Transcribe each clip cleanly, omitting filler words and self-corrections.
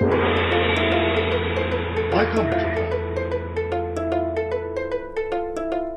Welcome to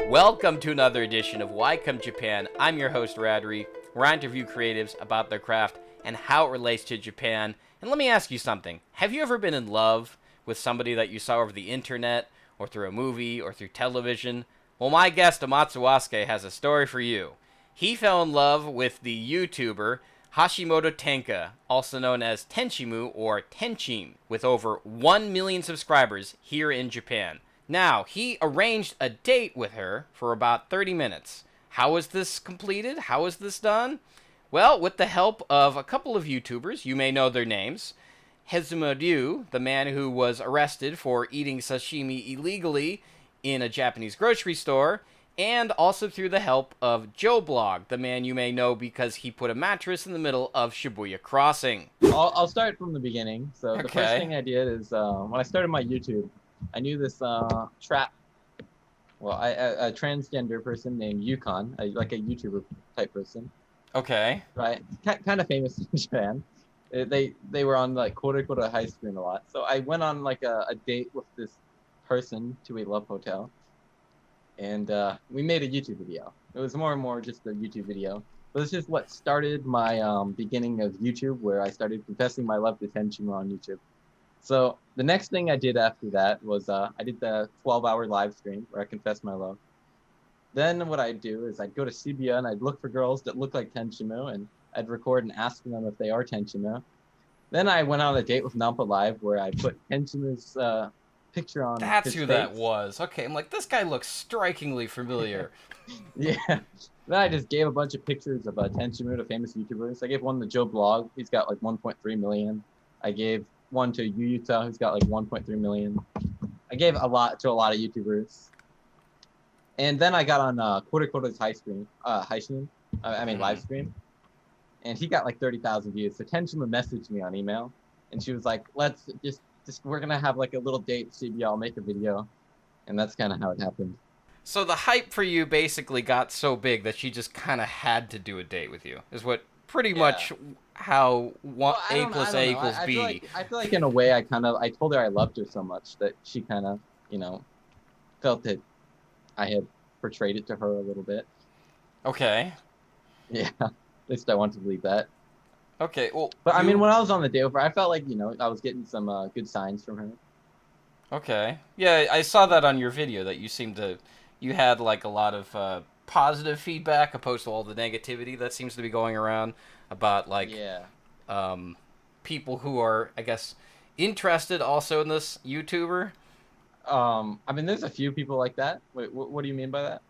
Welcome to another edition of Why Come Japan. I'm your host, Radri, where I interview creatives about their craft and how it relates to Japan. And let me ask you something. Have you ever been in love with somebody that you saw over the internet, or through a movie, or through television? Well, my guest, Omatsu Wasuke, has a story for you. He fell in love with the YouTuber Hashimoto Tenka, also known as Tenchimu or Tenchimu, with over 1 million subscribers here in Japan. Now, he arranged a date with her for about 30 minutes. How was this completed? How was this done? Well, with the help of a couple of YouTubers, you may know their names. Natsume Rio, the man who was arrested for eating sashimi illegally in a Japanese grocery store, and also through the help of Joe Blog, the man you may know because he put a mattress in the middle of Shibuya Crossing. I'll start from the beginning. So the first Okay. thing I did is when I started my YouTube, I knew this a transgender person named Yukon, like a YouTuber type person, Okay. right? Kind of famous in Japan. They were on like Kore high screen a lot. So I went on like a date with this person to a love hotel, and we made a YouTube video. It was more and more just a YouTube video. But this is what started my beginning of YouTube, where I started confessing my love to Tenchimu on YouTube. So the next thing I did after that was I did the 12-hour live stream where I confessed my love. Then what I'd do is I'd go to Shibuya and I'd look for girls that look like Tenchimu, and I'd record and ask them if they are Tenchimu. Then I went on a date with Nampa Live where I put Tenchimu's picture on That's his who face. that was. Okay, I'm like, this guy looks strikingly familiar. Yeah. Then I just gave a bunch of pictures of Tenchimu to famous YouTubers. I gave one to Joe Blog. He's got like 1.3 million. I gave one to Yuyuta, who's got like 1.3 million. I gave a lot to a lot of YouTubers. And then I got on Kore's live stream, and he got like 30,000 views. So Tenchimu messaged me on email, and she was like, "Let's just we're gonna have like a little date, Shibuya. I'll make a video," and that's kind of how it happened. So the hype for you basically got so big that she just kind of had to do a date with you, is what pretty much how A plus A equals B. I feel like in a way I told her I loved her so much that she kind of, felt that I had portrayed it to her a little bit. Okay. Yeah, at least I want to believe that. Okay, well... But I mean, when I was on the date with her, I felt like, I was getting some good signs from her. Okay. Yeah, I saw that on your video, that you had like a lot of positive feedback opposed to all the negativity that seems to be going around about like people who are, I guess, interested also in this YouTuber. I mean, there's a few people like that. Wait, what do you mean by that?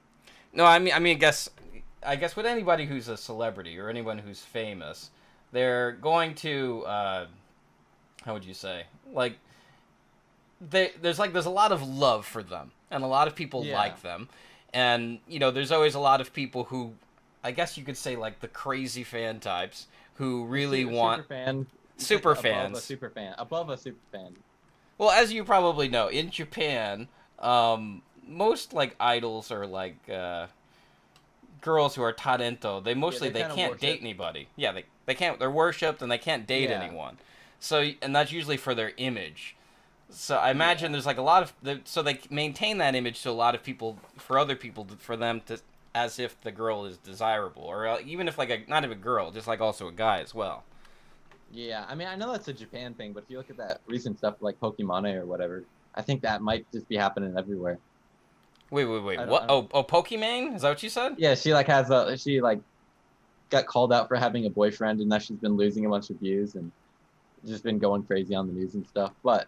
No, I mean, I guess with anybody who's a celebrity or anyone who's famous, they're going to, how would you say, like, there's a lot of love for them, and a lot of people like them, and there's always a lot of people who, I guess you could say, like the crazy fan types who really want super fans, above a super fan. Well, as you probably know, in Japan, most like idols are like girls who are talento. They can't date anybody. Yeah, they can't. They're worshipped and they can't date anyone. So, and that's usually for their image. So I imagine there's like a lot of so they maintain that image to a lot of people, for other people, for them to, as if the girl is desirable, or even if like not even a girl, just like also a guy as well. Yeah, I mean, I know that's a Japan thing, but if you look at that recent stuff like Pokemon or whatever, I think that might just be happening everywhere. Wait, what? Oh, Pokemon? Is that what you said? Yeah, she got called out for having a boyfriend, and now she's been losing a bunch of views and just been going crazy on the news and stuff. But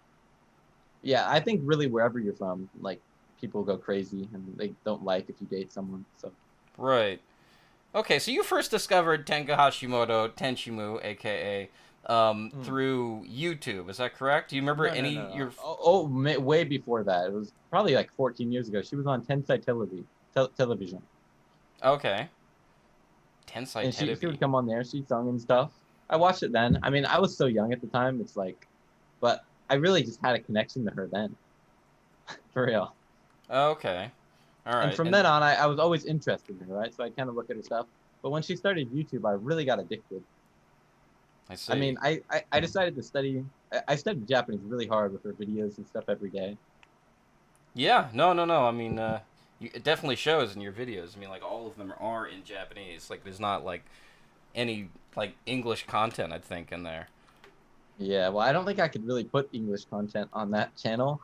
yeah, I think really wherever you're from, like, people go crazy and they don't like if you date someone. So right. Okay, so you first discovered Tenka Hashimoto, Tenchimu, aka through YouTube. Is that correct? Do you remember No. Way before that. It was probably like 14 years ago. She was on Tensai television. Okay. Tensai television. She would come on there. She sung and stuff. I watched it then. I mean, I was so young at the time. It's like, but I really just had a connection to her then. For real. Okay. All right. And from then on, I was always interested in her, right? So I kind of look at her stuff. But when she started YouTube, I really got addicted. I see. I mean, I decided to study. I studied Japanese really hard with her videos and stuff every day. Yeah, no. I mean, it definitely shows in your videos. I mean, like all of them are in Japanese. Like, there's not like any like English content, I think, in there. Yeah, well, I don't think I could really put English content on that channel,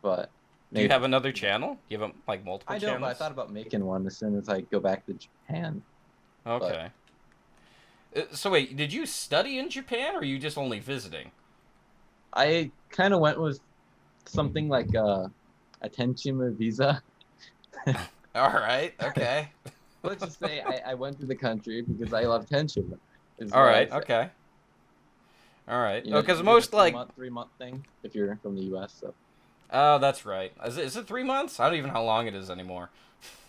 but Do you have maybe. another channel? Do you have like multiple I don't, but I channels? thought about making one as soon as I go back to Japan. But Okay. So wait, did you study in Japan, or are you just only visiting? I kind of went with something like a Tenchimu visa. All right. Okay. Let's just say I went to the country because I love Tenchimu, is All what I right. say. Okay. All right. You know, Oh, you because can do the most like. three month thing if you're from the U.S. So, Oh, that's right. Is it 3 months? I don't even know how long it is anymore.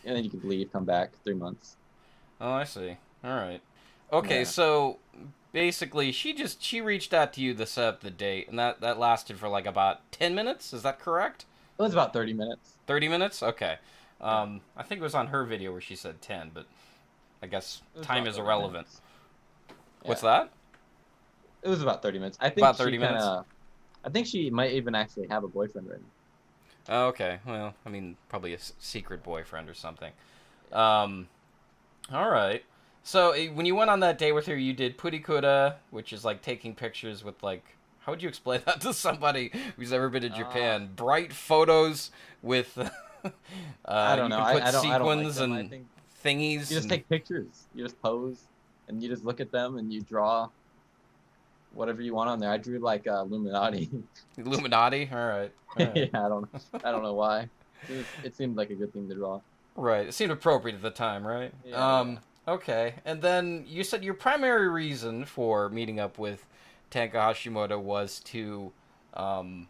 and then you could leave, come back 3 months. Oh, I see. All right. Okay, Yeah, so basically, she reached out to you to set up the date, and that lasted for like about 10 minutes. Is that correct? it was about 30 minutes. 30 minutes? Okay. Yeah, I think it was on her video where she said 10, but I guess it was time about is 30 irrelevant. minutes. What's Yeah, that? it was about 30 minutes. I think About she 30 kind minutes? of, I think she might even actually have a boyfriend right Oh, okay. Well, I mean, probably a secret boyfriend or something. Um, all right. So when you went on that date with her, you did purikura, which is like taking pictures with like. How would you explain that to somebody who's ever been to now. Japan? Bright photos with. I don't You know. can put I don't like sequins them. I and think you thingies just and take pictures. You just pose, and you just look at them, and you draw whatever you want on there. I drew like Illuminati. Illuminati. All right. All Yeah, right. I don't know why. It seemed like a good thing to draw. Right. It seemed appropriate at the time, right? Yeah, yeah. Okay. And then you said your primary reason for meeting up with Tenka Hashimoto was to, um,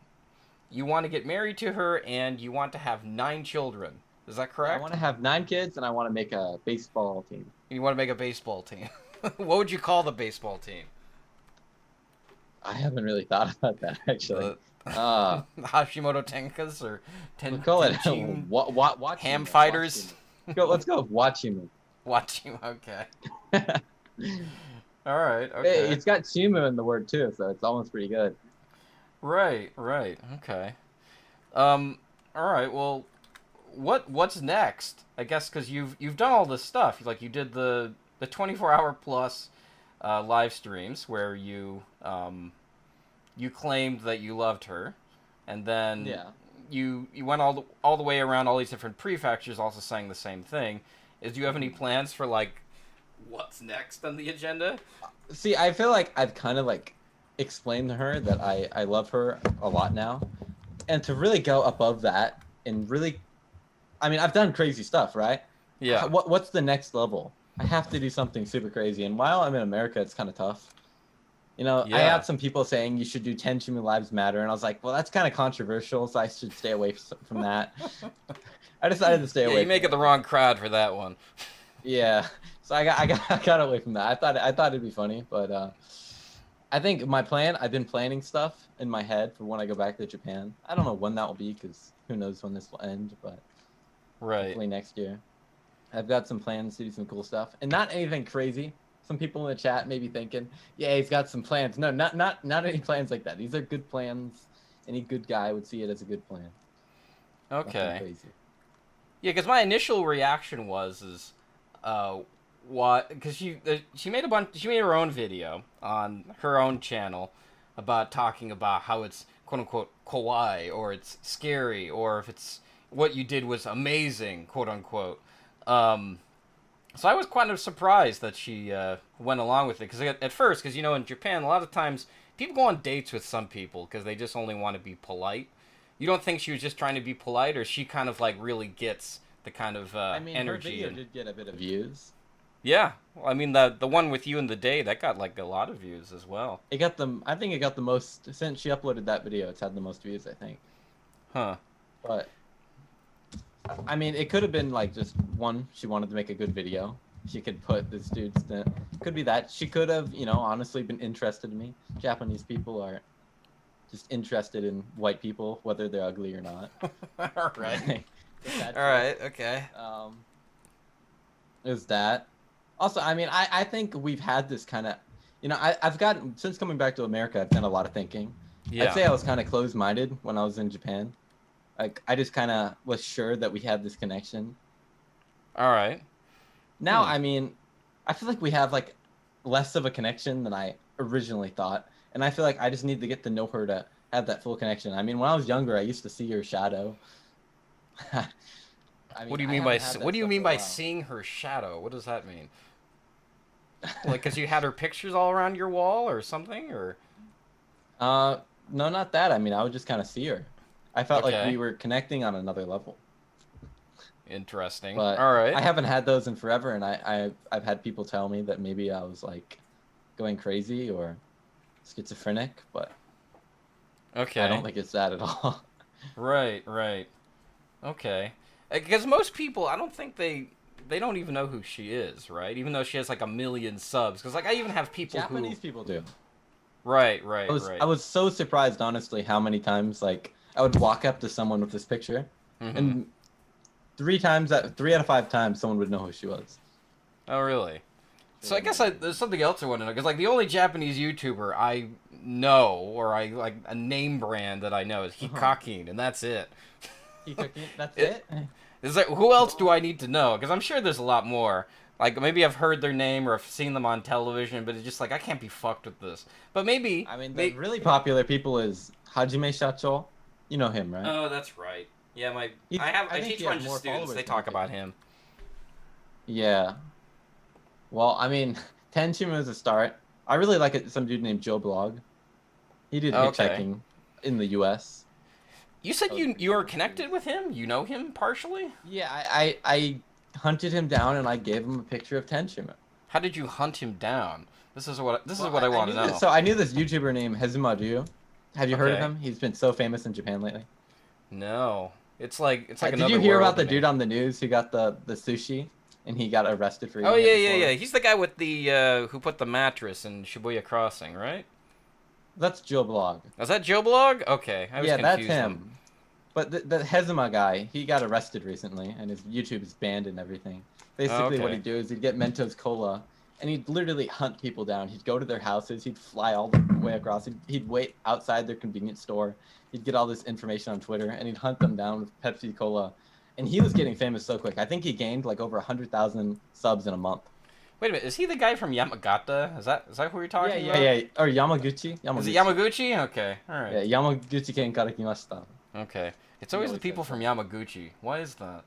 you want to get married to her and you want to have 9 children. Is that Yeah, I correct? want to have 9 kids, and I want to make a baseball team. You want to make a baseball team. What would you call the baseball team? I haven't really thought about that actually. The Uh, Hashimoto Tenkas or we'll call it Tenchim watching Ham it. Fighters? Let's go with watching Watching. Okay. it. All right. Hey, Okay. it's got Chimu in the word too, so it's almost pretty good. Right. Right. Okay. Um. All right. Well, what's next? I guess because you've done all this stuff. Like you did the 24-hour plus live streams where you claimed that you loved her, and then Yeah. you went all the way around all these different prefectures, also saying the same thing. Do you have any Mhm. plans for like what's next on the agenda? See, I feel like I've kind of like explained to her that I love her a lot now, and to really go above that and really, I mean, I've done crazy stuff, right? Yeah. What's the next level? I have to do something super crazy, and while I'm in America, it's kind of tough. You know, I Yeah. had some people saying you should do Tenchimu Lives Matter, and I was like, well, that's kind of controversial, so I should stay away from that. I decided to stay Yeah. away You from make it it. the wrong crowd for that one. Yeah, so I got away from that. I thought it'd be funny, but I think my plan. I've been planning stuff in my head for when I go back to Japan. I don't know when that will be because who knows when this will end, but Right. hopefully next year. I've got some plans to do some cool stuff, and not anything crazy. Some people in the chat may be thinking, "Yeah, he's got some plans." No, not any plans like that. These are good plans. Any good guy would see it as a good plan. Nothing Okay. crazy. Yeah, because my initial reaction was uh, what? Because she made a bunch. She made her own video on her own channel about talking about how it's quote unquote kawaii or it's scary or if it's what you did was amazing quote unquote. Um, so I was kind of surprised that she went along with it because at first, because in Japan a lot of times people go on dates with some people because they just only want to be polite. You don't think she was just trying to be polite, or she kind of like really gets the kind of I mean, her energy video and did get a bit of views. yeah. Well, I mean the one with you and the day that got like a lot of views as well. It got them. I think it got the most since she uploaded that video. It's had the most views, I think. Huh. But I mean, it could have been like just one. She wanted to make a good video. She could put this dude's. Could be that she could have, honestly been interested in me. Japanese people are just interested in white people, whether they're ugly or not. All right. Just that All too. right. Okay. Is that. Also, I mean, I think we've had this kind of You know, I've gotten since coming back to America, I've done a lot of thinking. I'd Yeah. say I was kind of closed-minded when I was in Japan. Like I just kind of was sure that we had this connection. All right. Now, Hmm. I mean, I feel like we have like less of a connection than I originally thought, and I feel like I just need to get to know her to have that full connection. I mean, when I was younger, I used to see her shadow. I What mean, do you I mean by haven't had what that do you stuff mean for a by while. seeing her shadow? What does that mean? Like, cause you had her pictures all around your wall or something, or Uh, no, not that. I mean, I would just kind of see her. I felt like we okay, were connecting on another level. interesting. But All right. I haven't had those in forever, and I've had people tell me that maybe I was like going crazy or schizophrenic, but I don't Okay. think it's that at all. Right. Right. Okay. Because most people, I don't think they don't even know who she is, right? Even though she has like a million subs. Because like I even have people who. Japanese people do. Right. I Right. was I Right. was so surprised, honestly, how many times like I would walk up to someone with this picture, Mm-hmm. and three out of five times, someone would know who she was. Oh, really? It So I was guess amazing. there's something else I want to know because like the only Japanese YouTuber I know or I like a name brand that I know is Uh-huh. Hikakin, and that's it. He cooking. That's it it. is like who else do Well, I need to know? Because I'm sure there's a lot more. Like maybe I've heard their name or I've seen them on television, but it's just like I can't be fucked with this. But maybe, I mean, the may really popular people is Hajime Shacho. You know him, right? Oh, that's right. Yeah, my I I think teach he a has bunch of more students. They followers than talk about Hikakin. him. Yeah. Well, I mean, Tenchimu is a start. I really like it. Some dude named Joe Blog. He did Okay. hitchhiking in the U.S. You said That was pretty you are cool. He was. connected with him. You know him partially. Yeah, I hunted him down and I gave him a picture of Tenchimu. How did you hunt him down? This is Well, what I I want to knew this. know. So I knew this YouTuber named Hezuma Rio. Have you heard of Okay. him? He's been so famous in Japan lately. No. It's like Did you another hear about world to the me. dude on the news who got the sushi and he got arrested for Oh eating it yeah, yeah, before? yeah. He's the guy with the who put the mattress in Shibuya Crossing, right? That's Joe Blog. Is that Joe Blog? Okay, I was Yeah, that's confused them. him. But the Hezima guy, he got arrested recently, and his YouTube is banned and everything. Oh, Basically, what okay. he'd do is he'd get Mentos Cola, and he'd literally hunt people down. He'd go to their houses, he'd fly all the way across, he'd wait outside their convenience store, he'd get all this information on Twitter, and he'd hunt them down with Pepsi Cola. And he was getting famous so quick. I think he gained like over 100,000 subs in a month. Wait a minute. Is he the guy from Yamagata? Is that who you're Yeah, talking yeah, about? yeah. Or Yamaguchi? Is it Yamaguchi. Yamaguchi? Okay. All right. Yeah, Yamaguchi ken kara kimashita. Okay. It's He always the always people says from that. Yamaguchi. Why is that?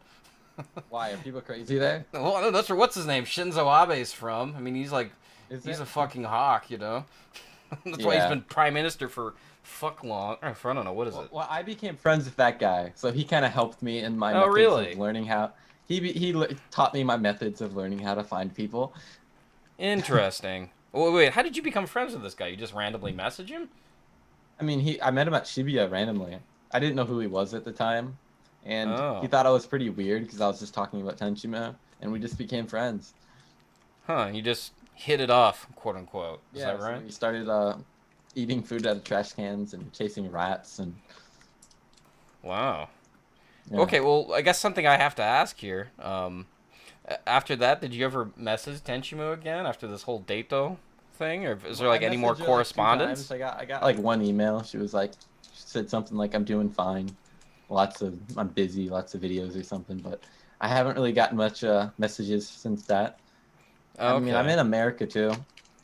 Why? Are people crazy there? Well, no, that's where what's his name Shinzo Abe's from. I mean, Is he's it? a fucking hawk, you know. That's why he's Yeah. been prime minister for fuck long. Or for, I don't know what is it. Well, I became friends with that guy, so he kind of helped me in my Oh, methods of really? learning how. Taught me my methods of learning how to find people. Interesting. Wait, how did you become friends with this guy? You just randomly message him? I mean, I met him at Shibuya randomly. I didn't know who he was at the time, and he Oh. thought I was pretty weird because I was just talking about Tenchimu, and we just became friends. Huh, you just hit it off, quote unquote. Is Yeah, that so right? we started eating food out of trash cans and chasing rats and Wow. yeah. Okay, well, I guess something I have to ask here. After that, did you ever message Tenchimu again after this whole Dato thing, or is there I like any more messaged her like 2 times. correspondence? I got like one email. She was like, she said something like, "I'm doing fine. I'm busy, lots of videos or something." But I haven't really gotten much messages since that. I mean, I'm Okay. in America too.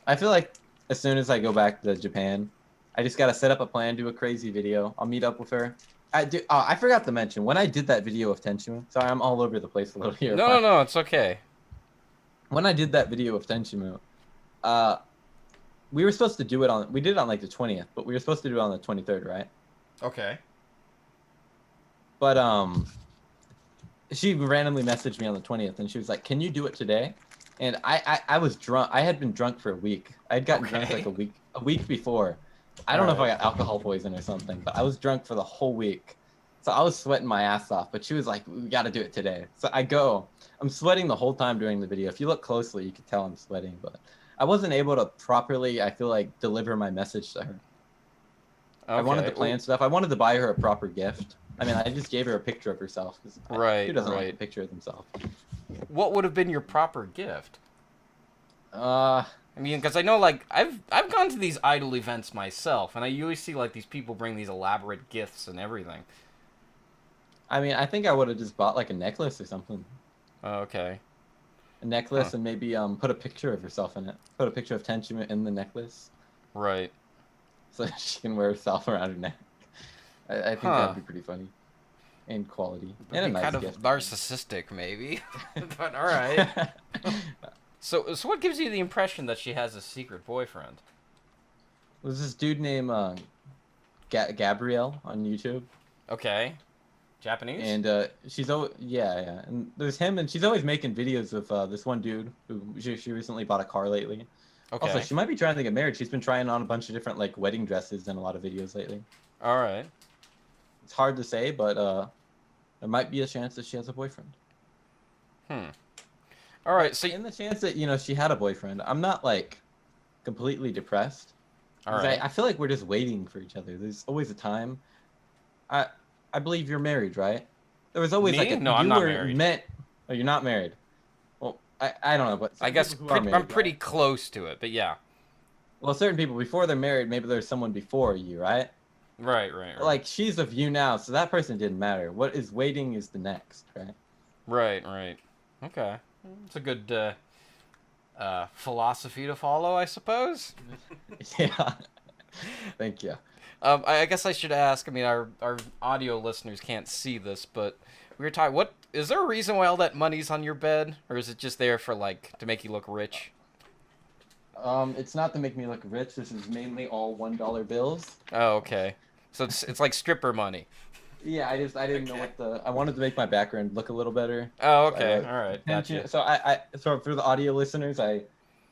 I feel like as soon as I go back to Japan, I just gotta set up a plan, do a crazy video. I'll meet up with her. I do. I forgot to mention when I did that video of Tenchimu. Sorry, I'm all over the place a little here. No, no, But no, it's okay. when I did that video of Tenchimu, uh, we were supposed to do it on. We did it on like the 20th, but we were supposed to do it on the 23rd, right? Okay. But she randomly messaged me on the 20th, and she was like, "Can you do it today?" And I was drunk. I had been drunk for a week. I had gotten drunk like Okay. a week before. I All don't know if I right. got alcohol poison or something, but I was drunk for the whole week. So I was sweating my ass off. But she was like, "We got to do it today." So I go. I'm sweating the whole time during the video. If you look closely, you can tell I'm sweating. But I wasn't able to properly, I feel like, deliver my message to her. I wanted to Okay. plan stuff. I wanted to buy her a proper gift. I mean, I just gave her a picture of herself. 'Cause Right, who doesn't like a right. picture of themselves? What would have been your proper gift? Uh, I mean, because I know, like, I've gone to these idol events myself, and I always see, like, these people bring these elaborate gifts and everything. I mean, I think I would have just bought like a necklace or something. Oh, okay. A necklace and maybe put a picture of herself in it. Put a picture of Tenchimu in the necklace. Right. So she can wear herself around her neck. I think that'd be pretty funny. And quality. It'd And a be nice kind of gift. narcissistic, maybe. But alright. So what gives you the impression that she has a secret boyfriend? There's this dude named Gabrielle on YouTube. Okay. Japanese? And she's always, yeah. And there's him, and she's always making videos of this one dude who she recently bought a car lately. Okay. Also, she might be trying to get married. She's been trying on a bunch of different like wedding dresses in a lot of videos lately. Alright. It's hard to say, but there might be a chance that she has a boyfriend. Alright, so... In the chance that, she had a boyfriend, I'm not, like, completely depressed. Alright. I feel like we're just waiting for each other. There's always a time. I believe you're married, right? There was always, Me? like, No, I'm not married. Oh, you're not married. Well, I don't know, but... I guess I'm pretty close to it, but yeah. Well, certain people, before they're married, maybe there's someone before you, right? Right. Like, she's of you now, so that person didn't matter. What is waiting is the next, right? Right. Okay. It's a good philosophy to follow, I suppose. Yeah. Thank you. I guess I should ask. I mean, our audio listeners can't see this, but we were talking. What is there a reason why all that money's on your bed, or is it just there for like to make you look rich? It's not to make me look rich. This is mainly all $1 bills. Oh, okay. So it's like stripper money. Yeah, I didn't know I wanted to make my background look a little better. Oh, okay. All right. Gotcha. So for the audio listeners, I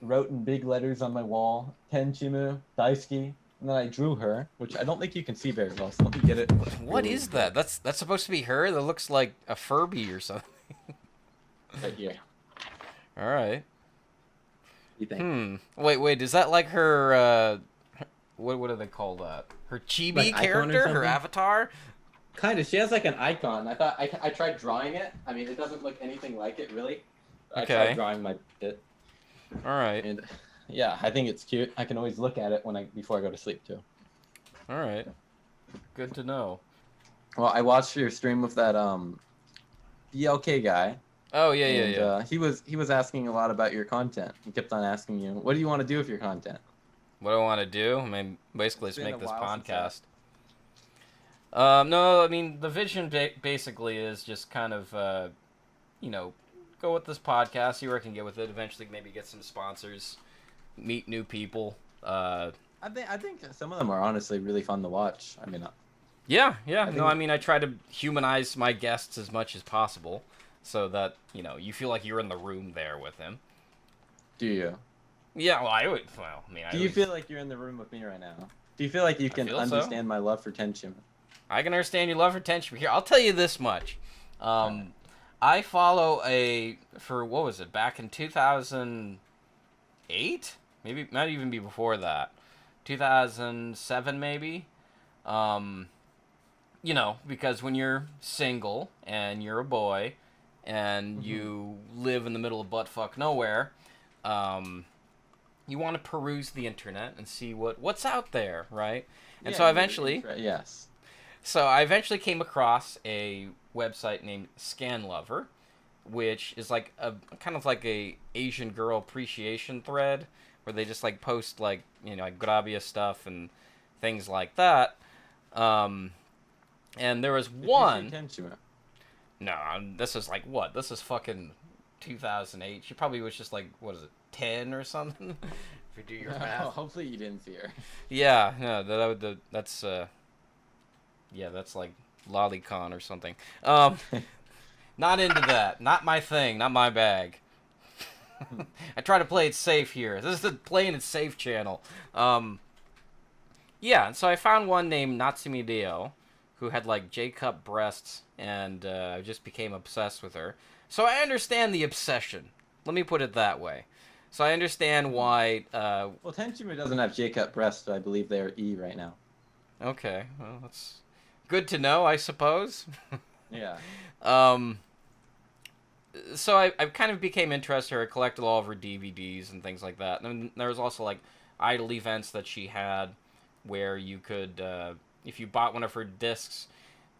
wrote in big letters on my wall, Tenchimu, Daisuki, and then I drew her, which I don't think you can see very well, so let me get it. What is that? That's supposed to be her? That looks like a Furby or something. Right here. All right. You think? Wait, is that like her, what do they call that? Her chibi Like character? Her avatar? Kind of. She has like an icon. I thought I tried drawing it. I mean, it doesn't look anything like it, really. I tried drawing my bit. All right. And yeah, I think it's cute. I can always look at it before I go to sleep, too. All right. Good to know. Well, I watched your stream with that BLK guy. Oh, yeah. He was asking a lot about your content. He kept on asking you, what do you want to do with your content? What do I want to do? I mean, basically, It's just been make a this while podcast. No, I mean, the vision basically is just kind of, go with this podcast, see where I can get with it. Eventually, maybe get some sponsors, meet new people. I think some of them are honestly really fun to watch. I mean, yeah. I mean, I try to humanize my guests as much as possible, so that you feel like you're in the room there with him. Do you? Yeah, well, I would. Well, I mean, do you feel like you're in the room with me right now? Do you feel like you can understand my love for Tenchimu? I can understand your love for Tenchimu. Here, I'll tell you this much. I follow what was it, back in 2008? Maybe, might even be before that. 2007, maybe? Because when you're single, and you're a boy, and you live in the middle of buttfuck nowhere, you want to peruse the internet and see what's out there, right? And so eventually... Yes. So I eventually came across a website named ScanLover, which is like kind of like a Asian girl appreciation thread where they just like post like like Grabia stuff and things like that. And there was one. No, this is like what? This is fucking 2008. She probably was just like, what is it, 10 or something? If you do your math. Hopefully you didn't see her. Yeah, no, that's that's like Lolicon or something. Not into that. Not my thing. Not my bag. I try to play it safe here. This is the playing it safe channel. And so I found one named Natsume Rio, who had like J-cup breasts, and I just became obsessed with her. So I understand the obsession. Let me put it that way. So I understand why... well, Tenchimu doesn't have J-cup breasts, so I believe they are E right now. Okay, well, that's good to know, I suppose. Yeah. so I kind of became interested. I collected all of her DVDs and things like that. And then there was also like idol events that she had, where you could, if you bought one of her discs,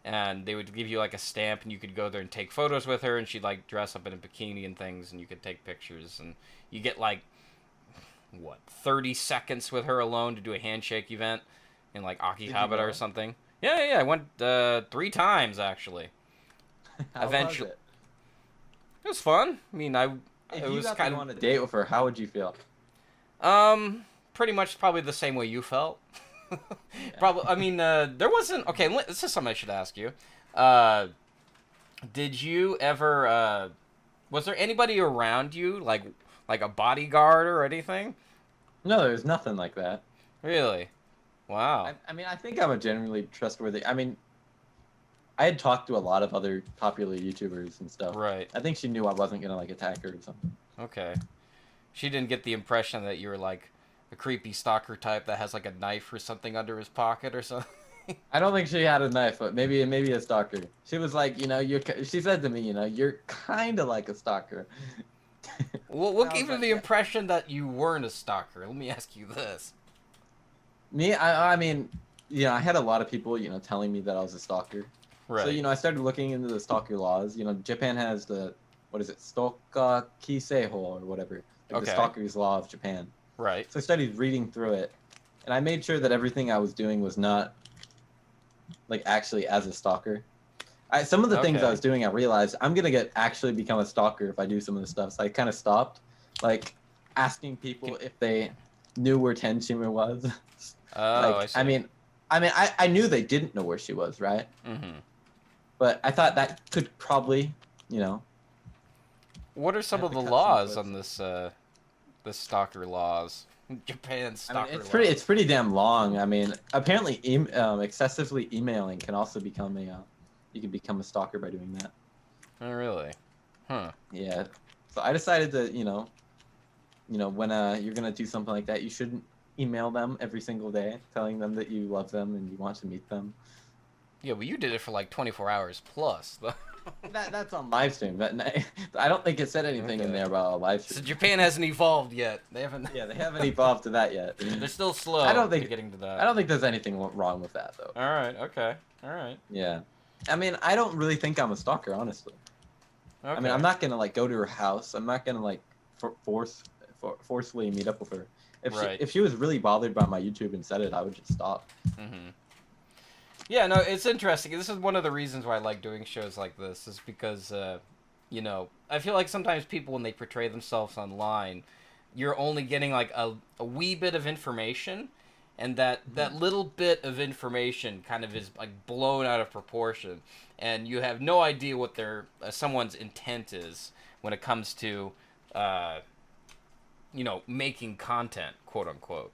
and they would give you like a stamp, and you could go there and take photos with her, and she'd like dress up in a bikini and things, and you could take pictures, and you get like 30 seconds with her alone to do a handshake event in like Akihabara or something. Yeah. I went 3 times actually. How Eventually, was it? it was fun. I mean, If it you was got kind to go of on a date with her, how would you feel? pretty much probably the same way you felt. Yeah. Probably. I mean, there wasn't. Okay, this is something I should ask you. Uh, did you ever? Was there anybody around you, like a bodyguard or anything? No, there's nothing like that. Really? Wow. I mean, I think I'm a generally trustworthy. I mean, I had talked to a lot of other popular YouTubers and stuff. Right. I think she knew I wasn't gonna like attack her or something. Okay. She didn't get the impression that you were like a creepy stalker type that has like a knife or something under his pocket or something. I don't think she had a knife, but maybe a stalker. She was like, she said to me, you're kind of like a stalker. What I gave was you like, the yeah. impression that you weren't a stalker? Let me ask you this. Me, I mean, I had a lot of people, telling me that I was a stalker. Right. So, I started looking into the stalker laws. Japan has what is it, Stalker Kiseiho or whatever, like Okay. the stalker's law of Japan. Right. So I started reading through it, and I made sure that everything I was doing was not, like, actually as a stalker. Some of the things I Okay. was doing, I realized I'm gonna actually become a stalker if I do some of the stuff. So I kind of stopped, like, asking people if they knew where Tenchimu was. Oh, Like, I see. I knew they didn't know where she was, right? Mm-hmm. But I thought that could probably, What are some have of to the cut some laws clips. on this stalker laws? Japan stalker it's laws. it's pretty damn long. I mean, apparently, excessively emailing can also become you can become a stalker by doing that. Oh, really? Huh. Yeah. So I decided to, when you're gonna do something like that, you shouldn't email them every single day, telling them that you love them and you want to meet them. Yeah, but you did it for like 24 hours plus. That's on live stream. I don't think it said anything in Okay. there about a live So stream. Japan hasn't evolved yet. They haven't. Yeah, they haven't evolved to that yet. They're still slow I don't think to getting to that. I don't think there's anything wrong with that though. All right. Okay. All right. Yeah. I mean, I don't really think I'm a stalker, honestly. Okay. I mean, I'm not gonna like go to her house. I'm not gonna like forcefully meet up with her. Right. If she was really bothered by my YouTube and said it, I would just stop. Mm-hmm. Yeah, no, it's interesting. This is one of the reasons why I like doing shows like this, is because, I feel like sometimes people, when they portray themselves online, you're only getting like a wee bit of information, and that little bit of information kind of is like blown out of proportion, and you have no idea what someone's intent is when it comes to, making content, quote unquote.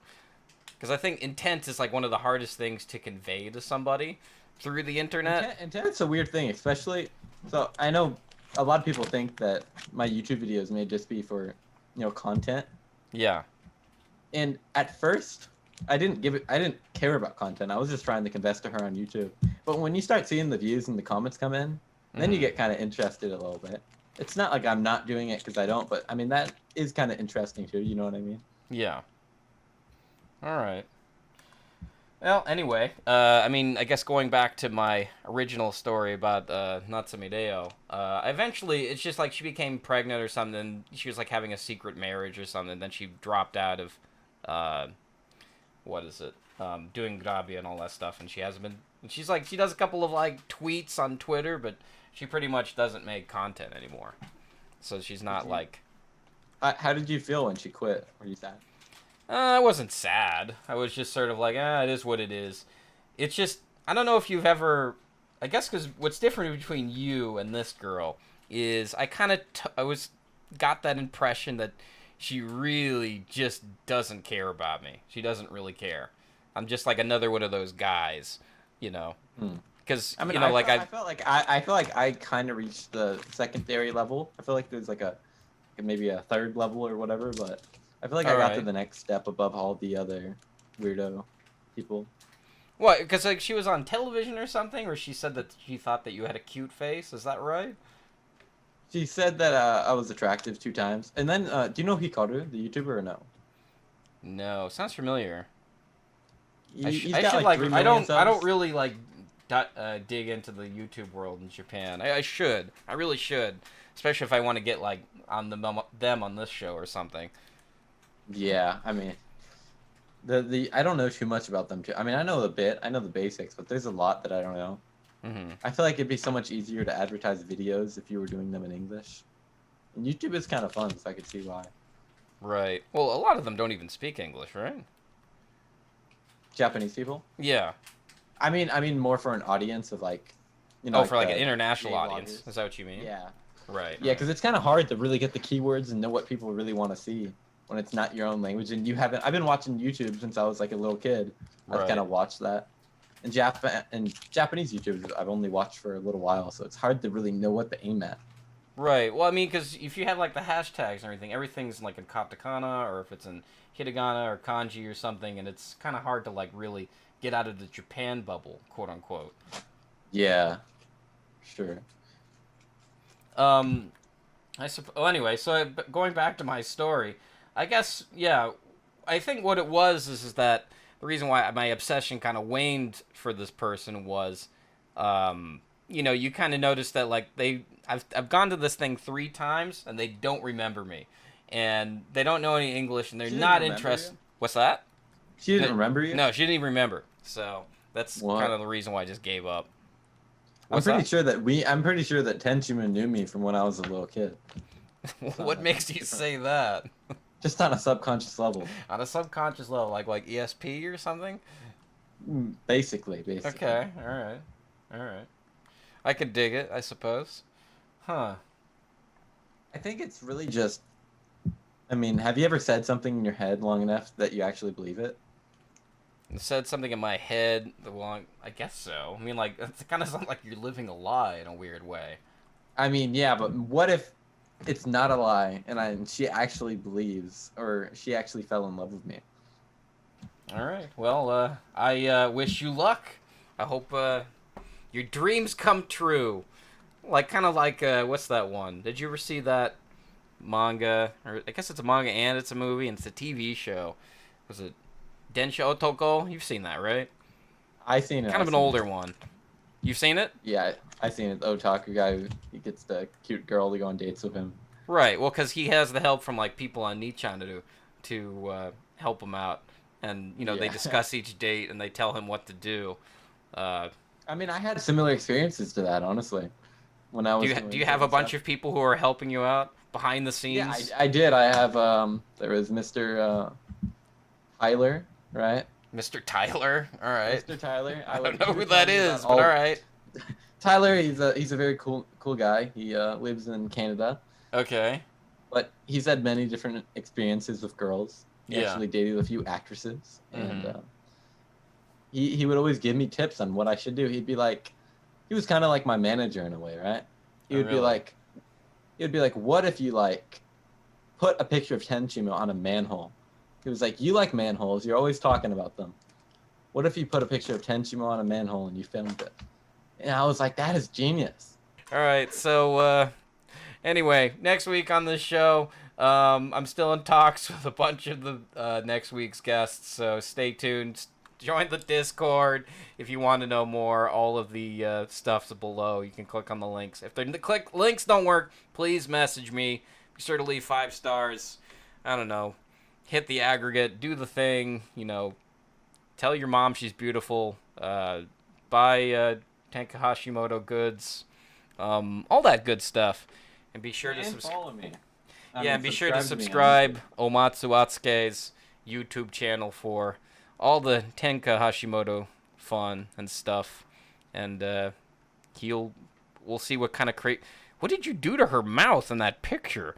Because I think intent is like one of the hardest things to convey to somebody through the internet. Intent's a weird thing, especially. So I know a lot of people think that my YouTube videos may just be for, content. Yeah. And at first, I didn't care about content. I was just trying to invest to her on YouTube. But when you start seeing the views and the comments come in, then you get kind of interested a little bit. It's not like I'm not doing it because I don't, but I mean that is kind of interesting too. You know what I mean? Yeah. All right. Well, anyway, I guess going back to my original story about Natsume Rio, eventually it's just like she became pregnant or something. She was like having a secret marriage or something. Then she dropped out of, doing Grabia and all that stuff. And she hasn't been. She's like, she does a couple of like tweets on Twitter, but she pretty much doesn't make content anymore. So she's not like. How did you feel when she quit? Were you sad? I wasn't sad. I was just sort of like, it is what it is. It's just, I don't know if you've ever, I guess because what's different between you and this girl is I kind of, got that impression that she really just doesn't care about me. She doesn't really care. I'm just like another one of those guys, Because, I mean, I felt like I kind of reached the secondary level. I feel like there's like maybe a third level or whatever, but I feel like I got to the next step above all the other weirdo people. What? Because like she was on television or something, or she said that she thought that you had a cute face. Is that right? She said that I was attractive 2 times. And then, do you know Hikaru, the YouTuber, or no? No, sounds familiar. He's I got should like 3 million I don't subs. really like dig into the YouTube world in Japan. I should. I really should, especially if I want to get like on them on this show or something. Yeah, I mean, the I don't know too much about them too. I mean, I know a bit, I know the basics, but there's a lot that I don't know. Hmm. I feel like it'd be so much easier to advertise videos if you were doing them in English. And YouTube is kind of fun, so I could see why. Right. Well, a lot of them don't even speak English, right? Japanese people. Yeah. I mean more for an audience of like, Oh, like for like an the international gay audience. vloggers. Is that what you mean? Yeah, Right. yeah, Right. because it's kind of hard to really get the keywords and know what people really want to see when it's not your own language. And you haven't. I've been watching YouTube since I was like a little kid. I've Right. kind of watched that. And Japanese YouTubers I've only watched for a little while, so it's hard to really know what to aim at. Right. Well, I mean, because if you have like the hashtags and everything, everything's like in katakana or if it's in hiragana or kanji or something, and it's kind of hard to like really get out of the Japan bubble, quote unquote. Yeah, sure. Um, Oh, anyway, so going back to my story, I guess yeah, I think what it was is that the reason why my obsession kind of waned for this person was, you kind of notice that like I've gone to this thing 3 times and they don't remember me, and they don't know any English and they're She didn't not remember interested. you? What's that? She didn't No, remember you? no, she didn't even remember. So that's What? kind of the reason why I just gave up. I'm What's pretty that? sure that I'm pretty sure that Tenchimu knew me from when I was a little kid. What makes you say that? Just on a subconscious level. On a subconscious level, like ESP or something? Basically. Okay, alright. Alright. I could dig it, I suppose. Huh. I think it's really just. I mean, have you ever said something in your head long enough that you actually believe it? It said something in my head, I guess so. I mean, like, it kind of sounds like you're living a lie in a weird way. I mean, yeah, but what if it's not a lie and she actually believes or she actually fell in love with me? Alright, well, I wish you luck. I hope your dreams come true. Like, kind of like, what's that one? Did you ever see that manga? Or I guess it's a manga and it's a movie and it's a TV show. Was it Densha Otoko? You've seen that, right? I seen it. Kind of an older one. You've seen it? Yeah, I seen it. The otaku guy who he gets the cute girl to go on dates with him. Right. Well, because he has the help from like people on Nichan to help him out, and they Yeah. discuss each date and they tell him what to do. I mean, I had similar experiences to that, honestly. When I was Do you have a bunch of people who are helping you out behind the scenes? Yeah, I did. I have there was Mr. Tyler, right? Mr. Tyler. All right. Mr. Tyler. I don't he know was who that telling me is, about but all right. Tyler, he's a very cool guy. He lives in Canada, Okay. but he's had many different experiences with girls. He Yeah. actually dated a few actresses, and Mhm. he would always give me tips on what I should do. He was kind of like my manager in a way, right? He Oh, would really? he would be like, what if you like put a picture of Tenchimu on a manhole? He was like, you like manholes. You're always talking about them. What if you put a picture of Tenchimu on a manhole and you filmed it? And I was like, that is genius. All right. So anyway, next week on this show, I'm still in talks with a bunch of the next week's guests. So stay tuned. Join the Discord if you want to know more. All of the stuff's below. You can click on the links. If the links don't work, please message me. Be sure to leave 5 stars. I don't know. Hit the aggregate. Do the thing. Tell your mom she's beautiful. Buy Tenka Hashimoto goods. All that good stuff. And be sure to subscribe. follow me. Yeah, and be sure to subscribe Omatsu Wasuke's YouTube channel for all the Tenka Hashimoto fun and stuff. And we'll see what kind of What did you do to her mouth in that picture?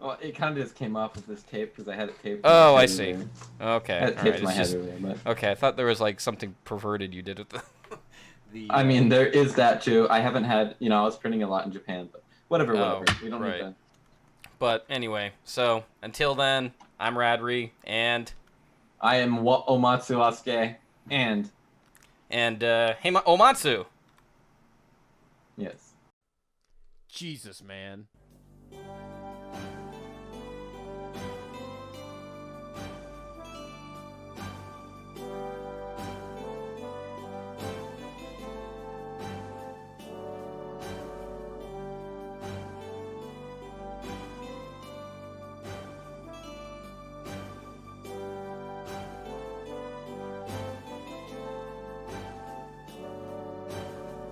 Well, it kind of just came off with this tape because I had it taped. Oh, my I head see. earlier. Okay. I had it All taped right. to my It's head just earlier, but okay. I thought there was like something perverted you did with the. I mean, there is that too. I haven't had, I was printing a lot in Japan, but whatever. Oh, We don't right. need that. But anyway, so until then, I'm Radri, and I am Omatsu Wasuke, and hey, Omatsu. yes. Jesus, man.